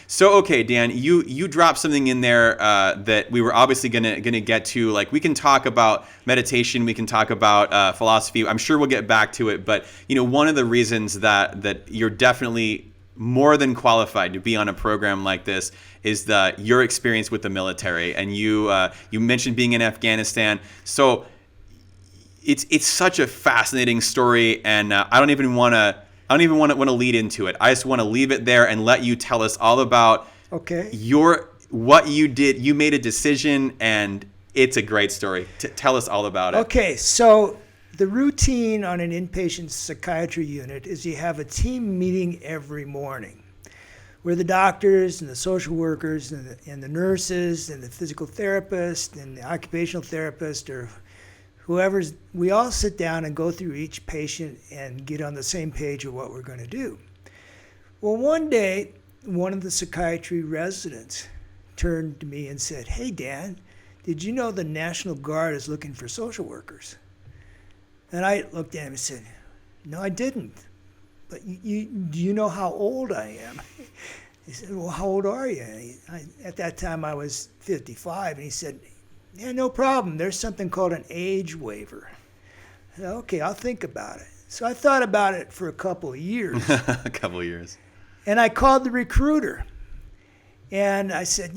So, okay, Dan, you dropped something in there that we were obviously gonna get to. Like, we can talk about meditation, we can talk about philosophy. I'm sure we'll get back to it. But one of the reasons that you're definitely more than qualified to be on a program like this is your experience with the military. And you mentioned being in Afghanistan. So it's such a fascinating story, and I don't even want to lead into it. I just want to leave it there and let you tell us all about what you did. You made a decision, and it's a great story. Tell us all about it. Okay, so the routine on an inpatient psychiatry unit is you have a team meeting every morning where the doctors and the social workers and the nurses and the physical therapist and the occupational therapist or we all sit down and go through each patient and get on the same page of what we're going to do. Well, one day, one of the psychiatry residents turned to me and said, "Hey, Dan, did you know the National Guard is looking for social workers?" And I looked at him and said, "No, I didn't. But do you know how old I am?" He said, "Well, how old are you?" At that time, I was 55, and he said, "Yeah, no problem. There's something called an age waiver." I said, "Okay, I'll think about it." So I thought about it for a couple of years. A couple of years. And I called the recruiter. And I said,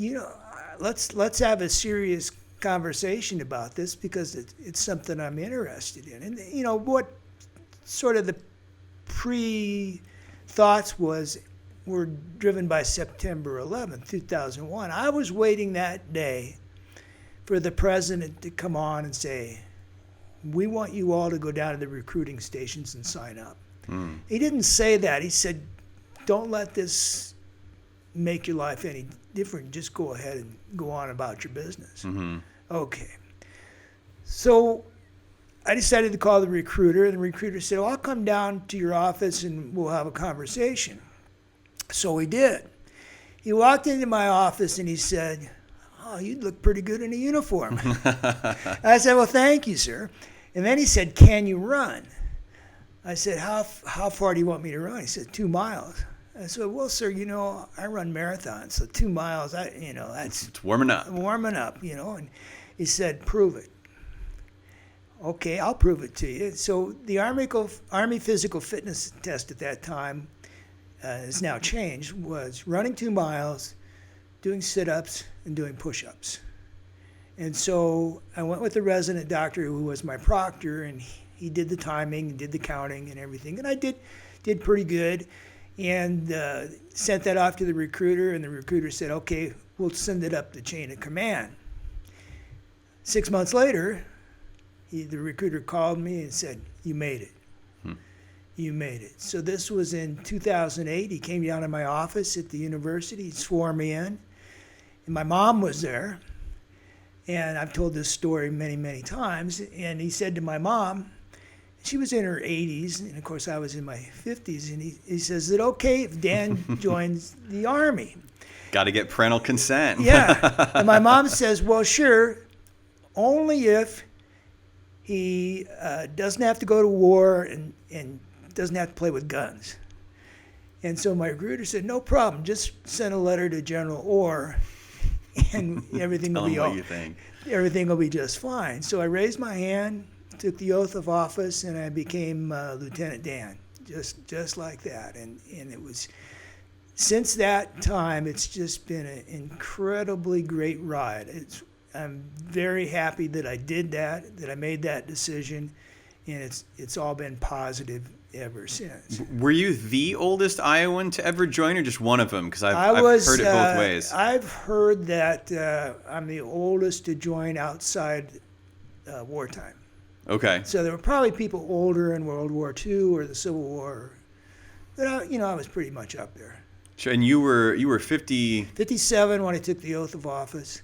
let's have a serious conversation about this because it's something I'm interested in. And, what sort of the pre-thoughts were driven by September 11th, 2001. I was waiting that day for the president to come on and say, "We want you all to go down to the recruiting stations and sign up." He didn't say that. He said, "Don't let this make your life any different. Just go ahead and go on about your business." Mm-hmm. Okay. So I decided to call the recruiter, and the recruiter said, "Well, I'll come down to your office and we'll have a conversation." So we did. He walked into my office and he said, "Oh, you look pretty good in a uniform." I said, "Well, thank you, sir." And then he said, "Can you run?" I said, how far do you want me to run?" He said, 2 miles. I said, "Well, sir, I run marathons, so 2 miles, It's warming up. And he said, "Prove it." Okay, I'll prove it to you. So the Army physical fitness test at that time, has now changed, was running 2 miles, doing sit-ups, and doing push-ups. And so I went with the resident doctor who was my proctor, and he did the timing and did the counting and everything. And I did pretty good, and sent that off to the recruiter, and the recruiter said, "Okay, we'll send it up the chain of command." 6 months later, the recruiter called me and said, "You made it. You made it." So this was in 2008. He came down to my office at the university. He swore me in. And my mom was there. And I've told this story many, many times. And he said to my mom, she was in her 80s, and of course I was in my 50s, and he says, "Is it okay if Dan joins the Army?" Got to get parental consent. Yeah. And my mom says, "Well, sure, only if he doesn't have to go to war and doesn't have to play with guns." And so my recruiter said, "No problem. Just send a letter to General Orr, and everything will be what you think. Everything will be just fine." So I raised my hand, took the oath of office, and I became Lieutenant Dan, just like that. And it was, since that time, it's just been an incredibly great ride. I'm very happy that I did that I made that decision, and it's all been positive ever since. Were you the oldest Iowan to ever join, or just one of them? Because I've heard it both ways. I've heard that I'm the oldest to join outside wartime. Okay. So there were probably people older in World War II or the Civil War, but I was pretty much up there. Sure. And you were 50. 57 when I took the oath of office,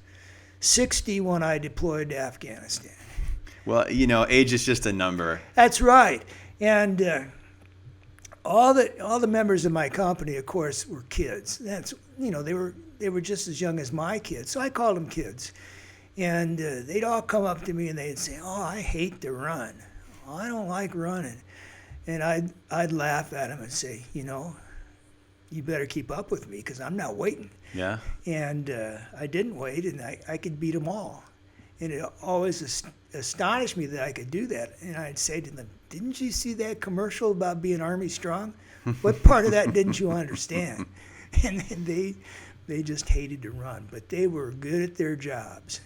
60 when I deployed to Afghanistan. Well, age is just a number. That's right. And all the members of my company, of course, were kids. They were just as young as my kids, so I called them kids. And they'd all come up to me and they'd say, "Oh, I hate to run. I don't like running." And I'd laugh at them and say, you you better keep up with me because I'm not waiting. Yeah. And I didn't wait, and I could beat them all. And it always astonished me that I could do that. And I'd say to them, didn't you see that commercial about being Army strong? What part of that didn't you understand? And they just hated to run, but they were good at their jobs.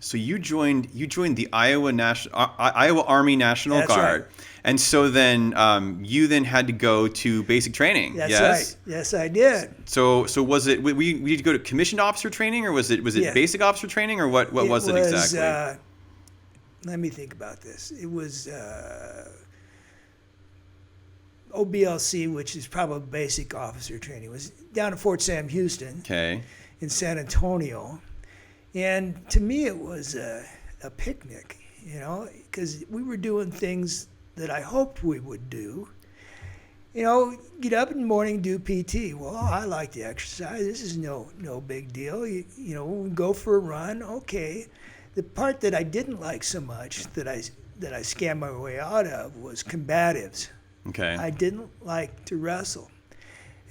So you joined the Iowa Army National That's Guard, right. and so then you then had to go to basic training. That's yes? right. Yes, I did. So was it we need to go to commissioned officer training, or was it Yeah. basic officer training, or what was it exactly? Let me think about this. It was OBLC, which is probably basic officer training. It was down at Fort Sam Houston Okay. in San Antonio. And to me, it was a picnic, because we were doing things that I hoped we would do. Get up in the morning, do PT. Well, I like to exercise. This is no big deal. We go for a run. Okay. The part that I didn't like so much that I scammed my way out of was combatives. Okay. I didn't like to wrestle.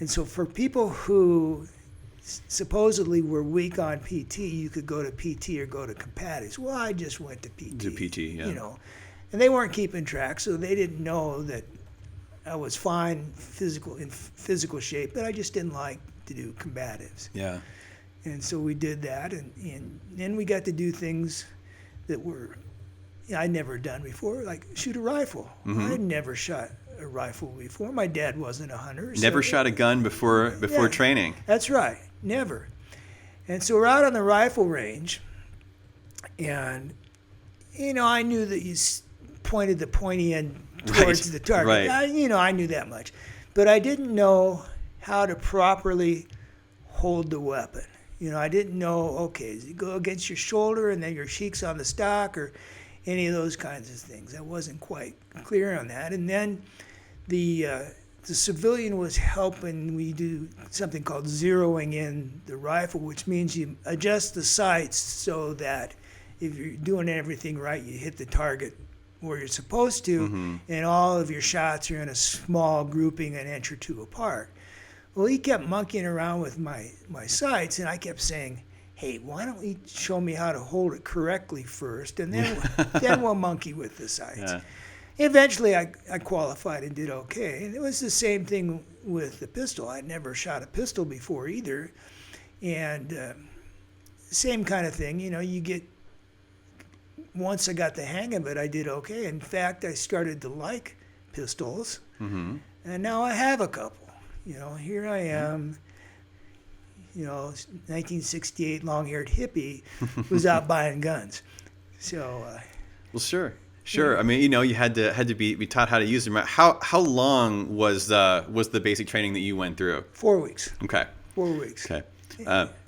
And so for people who supposedly were weak on PT, you could go to PT or go to combatives. Well, I just went to PT. To PT, yeah. And they weren't keeping track, so they didn't know that I was fine in physical shape, but I just didn't like to do combatives. Yeah. And so we did that, and then we got to do things that were I'd never done before, like shoot a rifle. Mm-hmm. I'd never shot a rifle before. My dad wasn't a hunter. Never shot a gun before Yeah. training. That's right, never. And so we're out on the rifle range, and I knew that you pointed the pointy end towards the target. Right. I knew that much, but I didn't know how to properly hold the weapon. I didn't know, okay, does it go against your shoulder and then your cheek's on the stock or any of those kinds of things. I wasn't quite clear on that. And then the civilian was helping me do something called zeroing in the rifle, which means you adjust the sights so that if you're doing everything right, you hit the target where you're supposed to, Mm-hmm. and all of your shots are in a small grouping an inch or two apart. Well, he kept monkeying around with my sights, and I kept saying, hey, why don't you show me how to hold it correctly first, and then we'll monkey with the sights. Yeah. Eventually, I qualified and did okay. And it was the same thing with the pistol. I'd never shot a pistol before either. And same kind of thing. Once I got the hang of it, I did okay. In fact, I started to like pistols, Mm-hmm. and now I have a couple. Here I am, 1968 long-haired hippie who's out buying guns. So. Well, sure. I mean, you had to be taught how to use them. How long was the basic training that you went through? 4 weeks. Okay. 4 weeks. Okay.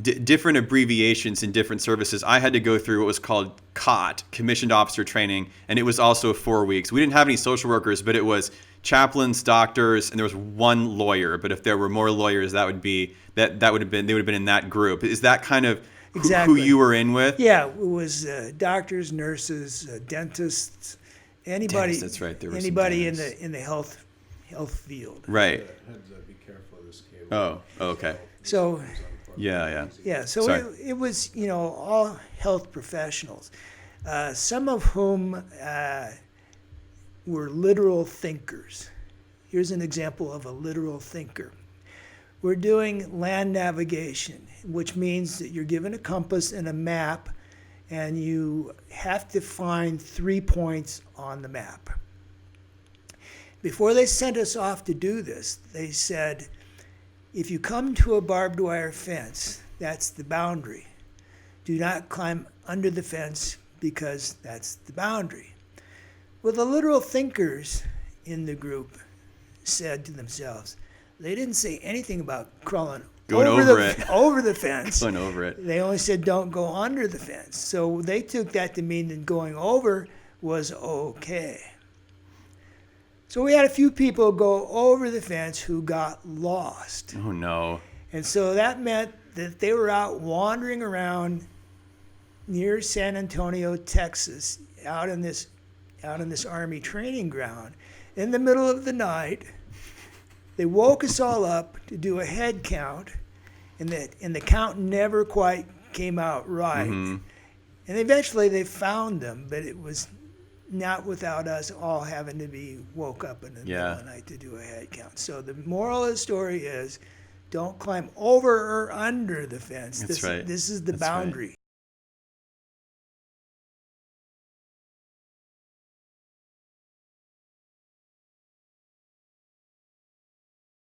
Different abbreviations in different services. I had to go through what was called COT, Commissioned Officer Training, and it was also 4 weeks. We didn't have any social workers, but it was chaplains, doctors, and there was one lawyer. But if there were more lawyers, they would have been in that group. Is that kind of who Exactly. you were in with? Yeah, it was doctors, nurses, dentists, anybody. Dentists, that's right. There were some anybody in dentists. the health field. Right. Heads up, be careful of this cable. Oh, okay. So Yeah. so Sorry. it was all health professionals, some of whom were literal thinkers. Here's an example of a literal thinker. We're doing land navigation, which means that you're given a compass and a map, and you have to find 3 points on the map. Before they sent us off to do this, they said, if you come to a barbed wire fence, that's the boundary. Do not climb under the fence because that's the boundary. Well, the literal thinkers in the group said to themselves, they didn't say anything about crawling Going over it. over the fence. Going over it. They only said don't go under the fence. So they took that to mean that going over was okay. So we had a few people go over the fence who got lost. Oh no. And so that meant that they were out wandering around near San Antonio, Texas, out in this Army training ground in the middle of the night They woke us all up to do a head count, and the count never quite came out right. Mm-hmm. And eventually they found them, but it was not without us all having to be woke up in the middle of the night to do a head count. So the moral of the story is, don't climb over or under the fence. That's right. This is the That's right. boundary.